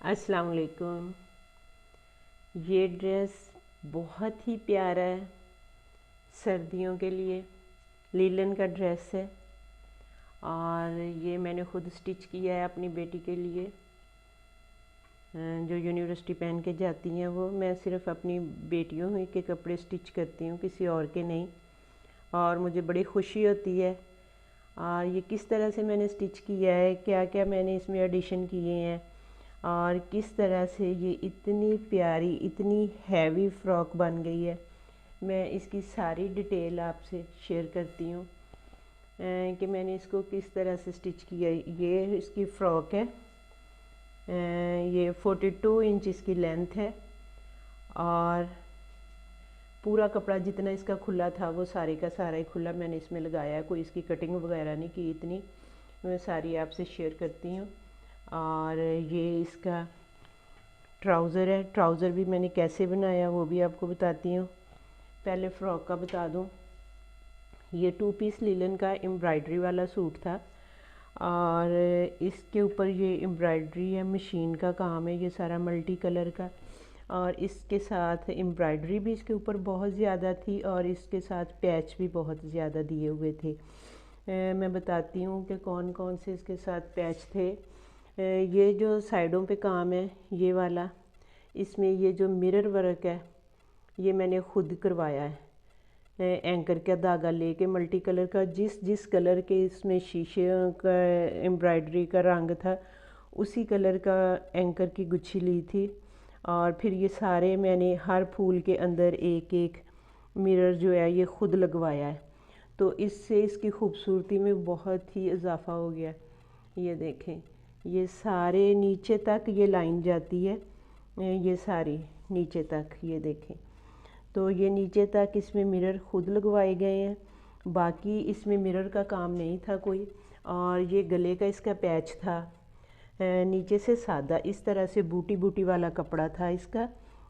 अस्सलाम वालेकुम। ये ड्रेस बहुत ही प्यारा है, सर्दियों के लिए लीलन का ड्रेस है और ये मैंने ख़ुद स्टिच किया है अपनी बेटी के लिए जो यूनिवर्सिटी पहन के जाती हैं। वो मैं सिर्फ़ अपनी बेटियों ही के कपड़े स्टिच करती हूँ, किसी और के नहीं। और मुझे बड़ी खुशी होती है। और ये किस तरह से मैंने स्टिच किया है, क्या क्या मैंने इसमें एडिशन किए हैं और किस तरह से ये इतनी प्यारी इतनी हैवी फ़्रॉक बन गई है, मैं इसकी सारी डिटेल आपसे शेयर करती हूँ कि मैंने इसको किस तरह से स्टिच किया है। ये इसकी फ़्रॉक है, ये 42 इंच इसकी लेंथ है और पूरा कपड़ा जितना इसका खुला था वो सारे का सारा ही खुला मैंने इसमें लगाया है। कोई इसकी कटिंग वगैरह नहीं की, इतनी मैं सारी आपसे शेयर करती हूँ। और ये इसका ट्राउज़र है, ट्राउज़र भी मैंने कैसे बनाया वो भी आपको बताती हूँ। पहले फ़्रॉक का बता दूँ। ये 2 पीस लीलन का एम्ब्रॉयडरी वाला सूट था और इसके ऊपर ये एम्ब्रॉयडरी है, मशीन का काम है ये सारा मल्टी कलर का। और इसके साथ एम्ब्रॉयडरी भी इसके ऊपर बहुत ज़्यादा थी और इसके साथ पैच भी बहुत ज़्यादा दिए हुए थे। मैं बताती हूँ कि कौन कौन से इसके साथ पैच थे। ये जो साइडों पे काम है ये वाला, इसमें ये जो मिरर वर्क है ये मैंने ख़ुद करवाया है। एंकर का धागा लेके मल्टी कलर का, जिस जिस कलर के इसमें शीशे का एम्ब्रॉयडरी का रंग था उसी कलर का एंकर की गुच्छी ली थी। और फिर ये सारे मैंने हर फूल के अंदर एक एक मिरर जो है ये ख़ुद लगवाया है। तो इससे इसकी खूबसूरती में बहुत ही इजाफ़ा हो गया। ये देखें, ये सारे नीचे तक ये लाइन जाती है, ये सारी नीचे तक, ये देखें। तो ये नीचे तक इसमें मिरर ख़ुद लगवाए गए हैं, बाकी इसमें मिरर का काम नहीं था कोई। और ये गले का इसका पैच था, नीचे से सादा इस तरह से बूटी बूटी वाला कपड़ा था इसका,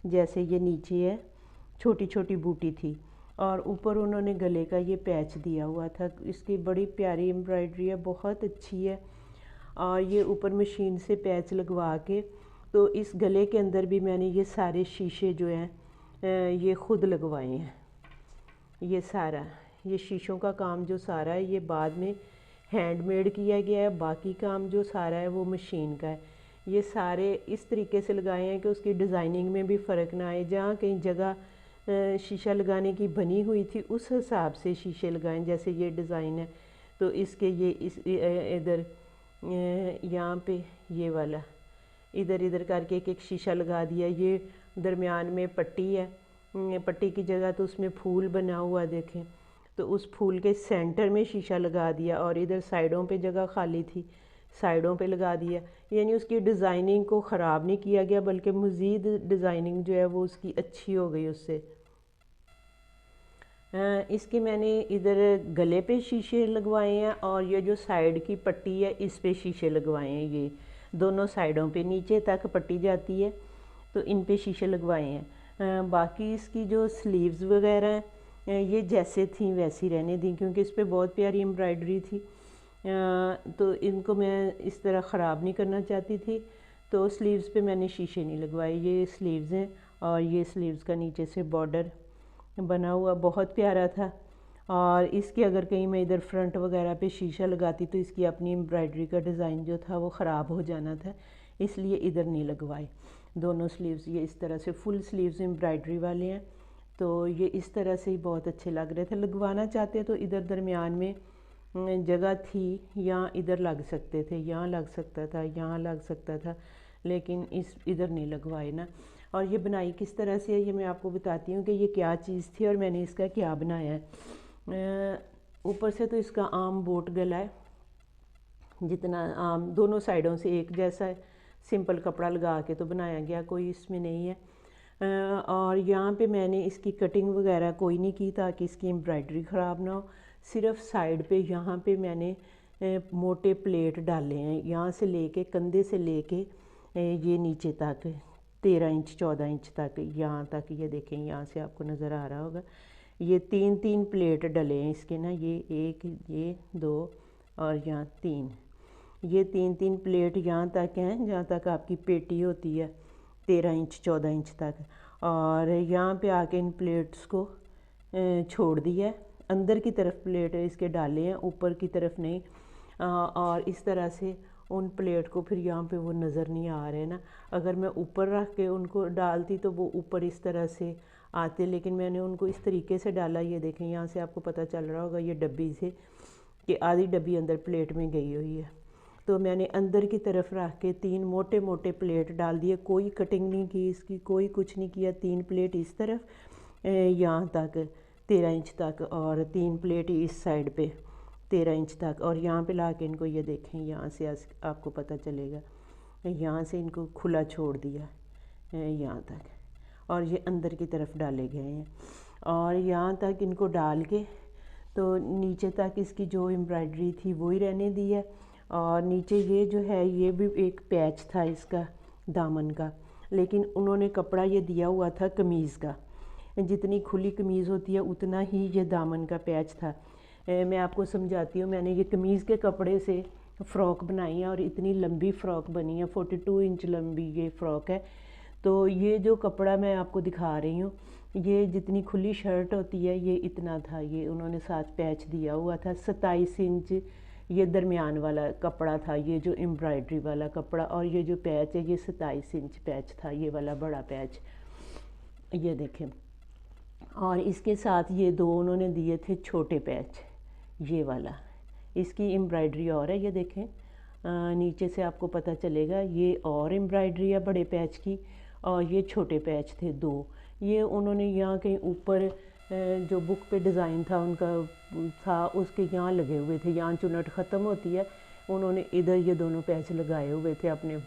जैसे ये नीचे है छोटी छोटी बूटी थी और ऊपर उन्होंने गले का ये पैच दिया हुआ था। इसकी बड़ी प्यारी एम्ब्रॉयडरी है, बहुत अच्छी है। और ये ऊपर मशीन से पैच लगवा के तो इस गले के अंदर भी मैंने ये सारे शीशे जो हैं ये ख़ुद लगवाए हैं। ये सारा ये शीशों का काम जो सारा है ये बाद में हैंडमेड किया गया है, बाकी काम जो सारा है वो मशीन का है। ये सारे इस तरीके से लगाए हैं कि उसकी डिज़ाइनिंग में भी फ़र्क ना आए। जहाँ कहीं जगह शीशा लगाने की बनी हुई थी उस हिसाब से शीशे लगाएं, जैसे ये डिज़ाइन है तो इसके ये इस इधर यहाँ पे ये वाला इधर इधर करके एक एक शीशा लगा दिया। ये दरमियान में पट्टी है, पट्टी की जगह तो उसमें फूल बना हुआ देखें, तो उस फूल के सेंटर में शीशा लगा दिया और इधर साइडों पे जगह खाली थी, साइडों पे लगा दिया। यानी उसकी डिज़ाइनिंग को ख़राब नहीं किया गया, बल्कि मज़ीद डिज़ाइनिंग जो है वो उसकी अच्छी हो गई उससे। इसके मैंने इधर गले पे शीशे लगवाए हैं और ये जो साइड की पट्टी है इस पे शीशे लगवाए हैं। ये दोनों साइडों पे नीचे तक पट्टी जाती है तो इन पे शीशे लगवाए हैं। बाकी इसकी जो स्लीव्स वगैरह हैं ये जैसे थी वैसी रहने दी, क्योंकि इस पर बहुत प्यारी एम्ब्रॉयडरी थी। तो इनको मैं इस तरह ख़राब नहीं करना चाहती थी, तो स्लीव्स पे मैंने शीशे नहीं लगवाए। ये स्लीव्स हैं और ये स्लीव्स का नीचे से बॉर्डर बना हुआ बहुत प्यारा था। और इसके अगर कहीं मैं इधर फ्रंट वगैरह पे शीशा लगाती तो इसकी अपनी एम्ब्रॉयडरी का डिज़ाइन जो था वो ख़राब हो जाना था, इसलिए इधर नहीं लगवाए। दोनों स्लीव्स ये इस तरह से फुल स्लीव्स एम्ब्रॉयडरी वाले हैं, तो ये इस तरह से ही बहुत अच्छे लग रहे थे। लगवाना चाहते तो इधर दरमियान में जगह थी, यहाँ इधर लग सकते थे, यहाँ लग सकता था, यहाँ लग सकता था, लेकिन इस इधर नहीं लगवाए ना। और ये बनाई किस तरह से है ये मैं आपको बताती हूँ कि ये क्या चीज़ थी और मैंने इसका क्या बनाया है। ऊपर से तो इसका आम बोट गला है, जितना आम दोनों साइडों से एक जैसा है, सिंपल कपड़ा लगा के तो बनाया गया, कोई इसमें नहीं है। और यहाँ पे मैंने इसकी कटिंग वगैरह कोई नहीं की ताकि इसकी एम्ब्रॉयडरी ख़राब ना हो। सिर्फ साइड पे यहाँ पे मैंने मोटे प्लेट डाले हैं, यहाँ से लेके कंधे से लेके ये नीचे तक 13 इंच 14 इंच तक, यहाँ तक ये देखें, यहाँ से आपको नज़र आ रहा होगा। ये 3-3 प्लेट डले हैं इसके ना, ये 1 ये 2 और यहाँ 3। ये 3-3 प्लेट यहाँ तक हैं जहाँ तक आपकी पेटी होती है, 13 इंच 14 इंच तक। और यहाँ पे आके इन प्लेट्स को छोड़ दिया है। अंदर की तरफ प्लेट इसके डाले हैं, ऊपर की तरफ नहीं। और इस तरह से उन प्लेट को फिर यहाँ पे वो नज़र नहीं आ रहे ना। अगर मैं ऊपर रख के उनको डालती तो वो ऊपर इस तरह से आते, लेकिन मैंने उनको इस तरीके से डाला। ये देखें, यहाँ से आपको पता चल रहा होगा ये डब्बी से कि आधी डब्बी अंदर प्लेट में गई हुई है। तो मैंने अंदर की तरफ रख के 3 मोटे मोटे प्लेट डाल दिए, कोई कटिंग नहीं की इसकी, कोई कुछ नहीं किया। 3 प्लेट इस तरफ यहाँ तक 13 इंच तक, और 3 प्लेट इस साइड पे 13 इंच तक। और यहाँ पे ला के इनको ये देखें, यहाँ से आपको पता चलेगा, यहाँ से इनको खुला छोड़ दिया यहाँ तक, और ये अंदर की तरफ डाले गए हैं। और यहाँ तक इनको डाल के तो नीचे तक इसकी जो एम्ब्रॉयडरी थी वही रहने दी है। और नीचे ये जो है ये भी एक पैच था इसका दामन का, लेकिन उन्होंने कपड़ा ये दिया हुआ था कमीज़ का। जितनी खुली कमीज़ होती है उतना ही ये दामन का पैच था। मैं आपको समझाती हूँ। मैंने ये कमीज़ के कपड़े से फ़्रॉक बनाई है और इतनी लंबी फ़्रॉक बनी है, 42 इंच लंबी ये फ़्रॉक है। तो ये जो कपड़ा मैं आपको दिखा रही हूँ, ये जितनी खुली शर्ट होती है ये इतना था। ये उन्होंने साथ पैच दिया हुआ था। 27 इंच ये दरमियान वाला कपड़ा था, ये जो एम्ब्रॉयडरी वाला कपड़ा। और ये जो पैच है ये 27 इंच पैच था, ये वाला बड़ा पैच, ये देखें। और इसके साथ ये 2 उन्होंने दिए थे छोटे पैच, ये वाला। इसकी एम्ब्रॉयडरी और है, ये देखें। नीचे से आपको पता चलेगा ये और एम्ब्रॉयडरी है बड़े पैच की, और ये छोटे पैच थे 2। ये उन्होंने यहाँ कहीं ऊपर जो बुक पे डिज़ाइन था उनका था, उसके यहाँ लगे हुए थे। यहाँ चुनट ख़त्म होती है, उन्होंने इधर ये दोनों पैच लगाए हुए थे अपने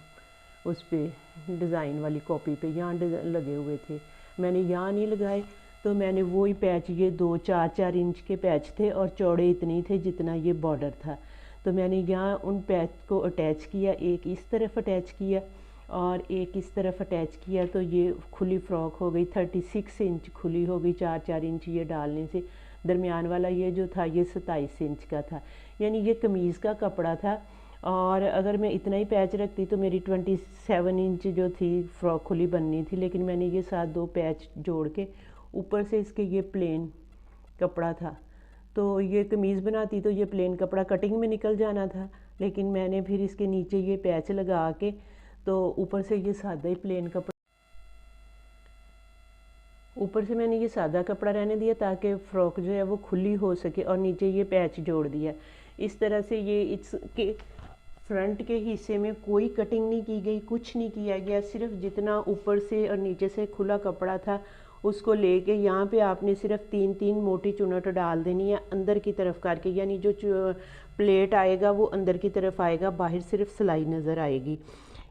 उस पर डिज़ाइन वाली कॉपी पे, यहाँ लगे हुए थे। मैंने यहाँ नहीं लगाए, तो मैंने वही पैच, ये 2 4-4 इंच के पैच थे और चौड़े इतने थे जितना ये बॉर्डर था। तो मैंने यहाँ उन पैच को अटैच किया, एक इस तरफ अटैच किया और एक इस तरफ अटैच किया। तो ये खुली फ़्रॉक हो गई, 36 इंच खुली हो गई 4-4 इंच ये डालने से। दरमियान वाला ये जो था ये 27 इंच का था, यानी ये कमीज़ का कपड़ा था। और अगर मैं इतना ही पैच रखती तो मेरी 27 इंच जो थी फ़्रॉक खुली बननी थी, लेकिन मैंने ये साथ 2 पैच जोड़ के ऊपर से इसके ये प्लेन कपड़ा था। तो ये कमीज़ बनाती तो ये प्लेन कपड़ा कटिंग में निकल जाना था, लेकिन मैंने फिर इसके नीचे ये पैच लगा के तो ऊपर से ये सादा ही प्लेन कपड़ा, ऊपर से मैंने ये सादा कपड़ा रहने दिया ताकि फ़्रॉक जो है वो खुली हो सके, और नीचे ये पैच जोड़ दिया। इस तरह से ये इसके फ्रंट के हिस्से में कोई कटिंग नहीं की गई, कुछ नहीं किया गया। सिर्फ जितना ऊपर से और नीचे से खुला कपड़ा था उसको लेके यहाँ पे आपने सिर्फ 3-3 मोटी चुनट डाल देनी है अंदर की तरफ करके, यानी जो प्लेट आएगा वो अंदर की तरफ आएगा, बाहर सिर्फ सिलाई नज़र आएगी।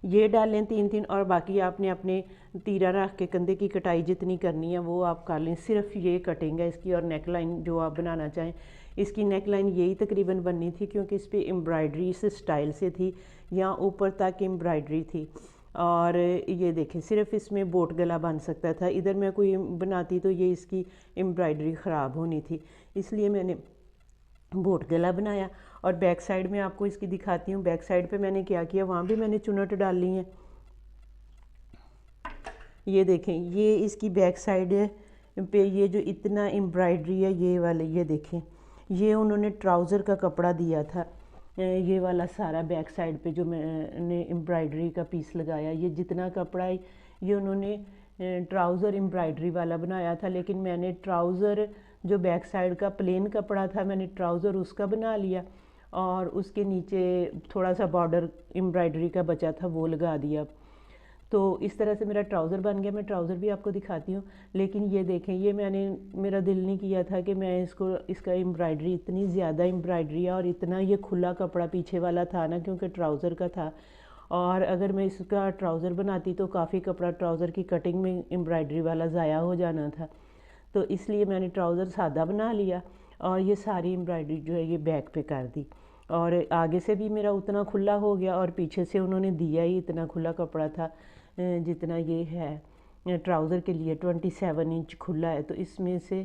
ये डालें 3-3, और बाकी आपने अपने तीरा रख के कंधे की कटाई जितनी करनी है वो आप कर लें। सिर्फ ये कटिंग है इसकी, और नेक लाइन जो आप बनाना चाहें। इसकी नेक लाइन यही तकरीबन बननी थी क्योंकि इस पर एम्ब्रॉयडरी इस स्टाइल से थी, यहाँ ऊपर तक एम्ब्रॉयडरी थी। और ये देखें, सिर्फ इसमें बोट गला बन सकता था। इधर मैं कोई बनाती तो ये इसकी एम्ब्रॉयडरी ख़राब होनी थी, इसलिए मैंने बोट गला बनाया। और बैक साइड में आपको इसकी दिखाती हूँ। बैक साइड पे मैंने क्या किया, वहाँ भी मैंने चुनट डाली है। ये देखें, ये इसकी बैक साइड पे ये जो इतना एम्ब्रॉयडरी है ये वाले, ये देखें, ये उन्होंने ट्राउज़र का कपड़ा दिया था। ये वाला सारा बैक साइड पे जो मैंने एम्ब्रॉयडरी का पीस लगाया, ये जितना कपड़ा ये उन्होंने ट्राउज़र एम्ब्रॉयडरी वाला बनाया था, लेकिन मैंने ट्राउज़र जो बैक साइड का प्लेन कपड़ा था मैंने ट्राउज़र उसका बना लिया, और उसके नीचे थोड़ा सा बॉर्डर एम्ब्रॉयडरी का बचा था वो लगा दिया। तो इस तरह से मेरा ट्राउज़र बन गया। मैं ट्राउज़र भी आपको दिखाती हूँ। लेकिन ये देखें, ये मेरा दिल नहीं किया था कि मैं इसका एम्ब्रॉयडरी, इतनी ज़्यादा एम्ब्रॉयडरी है और इतना ये खुला कपड़ा पीछे वाला था ना, क्योंकि ट्राउज़र का था। और अगर मैं इसका ट्राउज़र बनाती तो काफ़ी कपड़ा ट्राउज़र की कटिंग में एम्ब्रॉयडरी वाला ज़ाया हो जाना था। तो इसलिए मैंने ट्राउज़र सादा बना लिया और ये सारी एम्ब्रॉयडरी जो है ये बैक पे कर दी। और आगे से भी मेरा उतना खुला हो गया, और पीछे से उन्होंने दिया ही इतना खुला कपड़ा था जितना ये है ट्राउज़र के लिए 27 इंच खुला है। तो इसमें से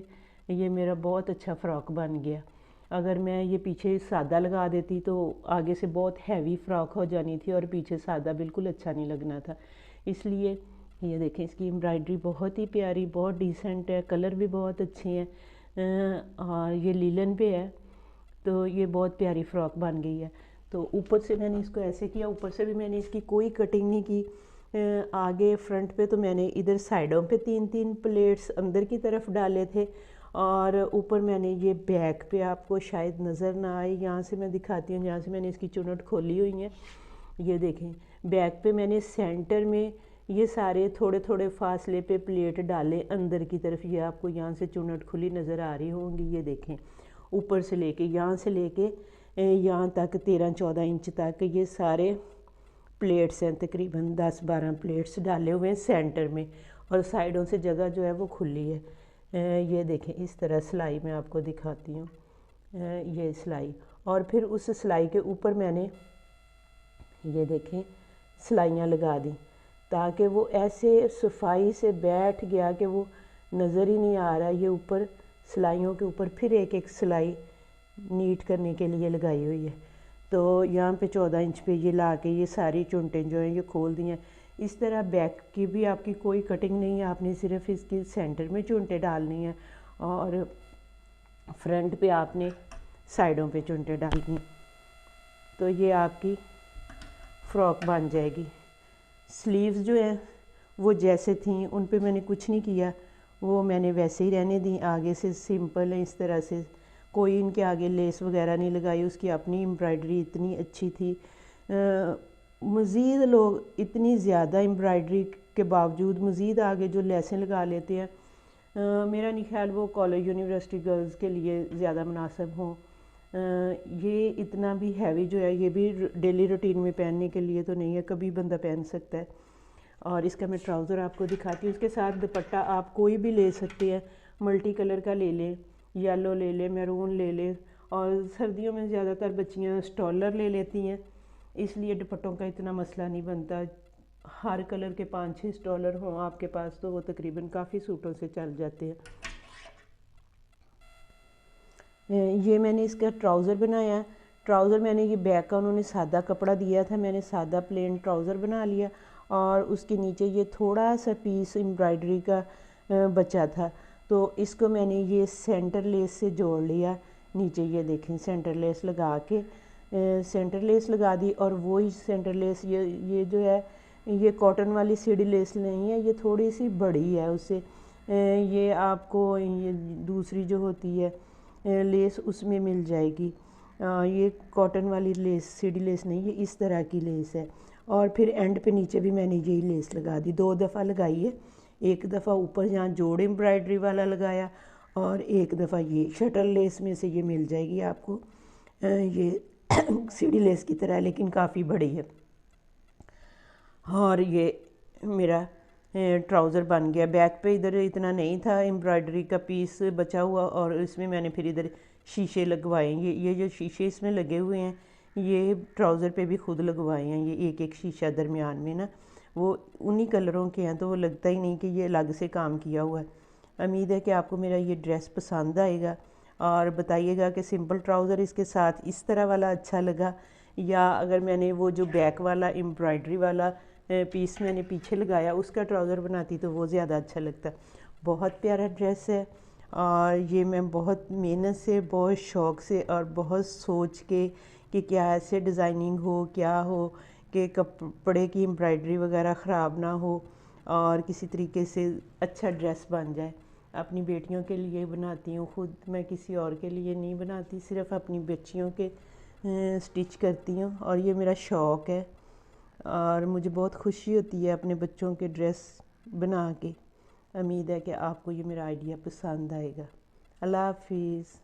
ये मेरा बहुत अच्छा फ़्रॉक बन गया। अगर मैं ये पीछे सादा लगा देती तो आगे से बहुत हैवी फ्रॉक हो जानी थी और पीछे सादा बिल्कुल अच्छा नहीं लगना था। इसलिए ये देखें, इसकी एम्ब्रॉयडरी बहुत ही प्यारी, बहुत डिसेंट है, कलर भी बहुत अच्छे हैं और ये लीलन पे है, तो ये बहुत प्यारी फ़्रॉक बन गई है। तो ऊपर से मैंने इसको ऐसे किया, ऊपर से भी मैंने इसकी कोई कटिंग नहीं की। आगे फ्रंट पे तो मैंने इधर साइडों पे 3-3 प्लेट्स अंदर की तरफ डाले थे और ऊपर मैंने ये बैक पे, आपको शायद नज़र ना आए, यहाँ से मैं दिखाती हूँ, जहाँ से मैंने इसकी चुनट खोली हुई है, ये देखें, बैक पे मैंने सेंटर में ये सारे थोड़े थोड़े फासले पे प्लेट डाले अंदर की तरफ। ये आपको यहाँ से चुनट खुली नज़र आ रही होंगी, ये देखें, ऊपर से लेके यहाँ से लेके यहाँ तक 13-14 इंच तक ये सारे प्लेट्स हैं, तकरीबन 10-12 प्लेट्स डाले हुए हैं सेंटर में और साइडों से जगह जो है वो खुली है। ये देखें, इस तरह सिलाई मैं आपको दिखाती हूँ, ये सिलाई, और फिर उस सिलाई के ऊपर मैंने ये देखें सिलाइयाँ लगा दी ताकि वो ऐसे सफाई से बैठ गया कि वो नज़र ही नहीं आ रहा। ये ऊपर सिलाइयों के ऊपर फिर एक एक सिलाई नीट करने के लिए लगाई हुई है। तो यहाँ पे 14 इंच पे ये ला के ये सारी चुनटें जो हैं ये खोल दी हैं। इस तरह बैक की भी आपकी कोई कटिंग नहीं है, आपने सिर्फ इसकी सेंटर में चुनटें डालनी है और फ्रंट पे आपने साइडों पे चुनटें डालनी, तो ये आपकी फ़्रॉक बन जाएगी। स्लीव्स जो हैं वो जैसे थी उन पे मैंने कुछ नहीं किया, वो मैंने वैसे ही रहने दी। आगे से सिंपल है, इस तरह से कोई इनके आगे लेस वगैरह नहीं लगाई, उसकी अपनी एम्ब्रॉयडरी इतनी अच्छी थी। मज़ीद लोग इतनी ज़्यादा एम्ब्रॉयडरी के बावजूद मज़ीद आगे जो लेसें लगा लेते हैं, मेरा नहीं ख्याल वो कॉलेज यूनिवर्सिटी गर्ल्स के लिए ज़्यादा मुनासिब हों। ये इतना भी हैवी जो है, ये भी डेली रूटीन में पहनने के लिए तो नहीं है, कभी बंदा पहन सकता है। और इसका मैं ट्राउज़र आपको दिखाती हूँ। इसके साथ दुपट्टा आप कोई भी ले सकते हैं, मल्टी कलर का ले लें, येलो ले लें, मैरून ले लें, और सर्दियों में ज़्यादातर बच्चियाँ स्टॉलर ले लेती हैं, इसलिए दुपट्टों का इतना मसला नहीं बनता। हर कलर के 5-6 स्टॉलर हों आपके पास तो वो तकरीबन काफ़ी सूटों से चल जाते हैं। ये मैंने इसका ट्राउज़र बनाया है। ट्राउज़र मैंने ये बैक का उन्होंने सादा कपड़ा दिया था, मैंने सादा प्लेन ट्राउज़र बना लिया और उसके नीचे ये थोड़ा सा पीस एम्ब्रॉयडरी का बचा था, तो इसको मैंने ये सेंटर लेस से जोड़ लिया। नीचे ये देखें सेंटर लेस लगा के सेंटर लेस लगा दी, और वही सेंटर लेस ये जो है ये कॉटन वाली सीढ़ी लेस नहीं है, ये थोड़ी सी बड़ी है उससे। ये आपको ये दूसरी जो होती है लेस उसमें मिल जाएगी। ये कॉटन वाली लेस सीढ़ी लेस नहीं, ये इस तरह की लेस है। और फिर एंड पे नीचे भी मैंने यही लेस लगा दी, 2 दफ़ा लगाई है। एक दफ़ा ऊपर यहाँ जोड़ एम्ब्रॉयडरी वाला लगाया और एक दफ़ा ये शटल लेस में से ये मिल जाएगी आपको, ये सीढ़ी लेस की तरह लेकिन काफ़ी बड़ी है। और ये मेरा ट्राउज़र बन गया। बैक पे इधर इतना नहीं था, एम्ब्रॉयडरी का पीस बचा हुआ, और इसमें मैंने फिर इधर शीशे लगवाए। ये जो शीशे इसमें लगे हुए हैं ये ट्राउज़र पे भी खुद लगवाए हैं। ये एक एक शीशा दरमियान में ना वो उन्हीं कलरों के हैं, तो वो लगता ही नहीं कि ये अलग से काम किया हुआ है। उम्मीद है कि आपको मेरा ये ड्रेस पसंद आएगा और बताइएगा कि सिंपल ट्राउज़र इसके साथ इस तरह वाला अच्छा लगा, या अगर मैंने वो जो बैक वाला एम्ब्रॉयडरी वाला पीस मैंने पीछे लगाया उसका ट्राउज़र बनाती तो वो ज़्यादा अच्छा लगता। बहुत प्यारा ड्रेस है और ये मैं बहुत मेहनत से, बहुत शौक़ से और बहुत सोच के कि क्या ऐसे डिज़ाइनिंग हो, क्या हो कि कपड़े की एम्ब्रॉयडरी वगैरह ख़राब ना हो और किसी तरीके से अच्छा ड्रेस बन जाए। अपनी बेटियों के लिए बनाती हूँ, ख़ुद मैं किसी और के लिए नहीं बनाती, सिर्फ़ अपनी बच्चियों के स्टिच करती हूँ और ये मेरा शौक़ है और मुझे बहुत खुशी होती है अपने बच्चों के ड्रेस बना के। उम्मीद है कि आपको ये मेरा आइडिया पसंद आएगा। अल्लाह हाफिज़।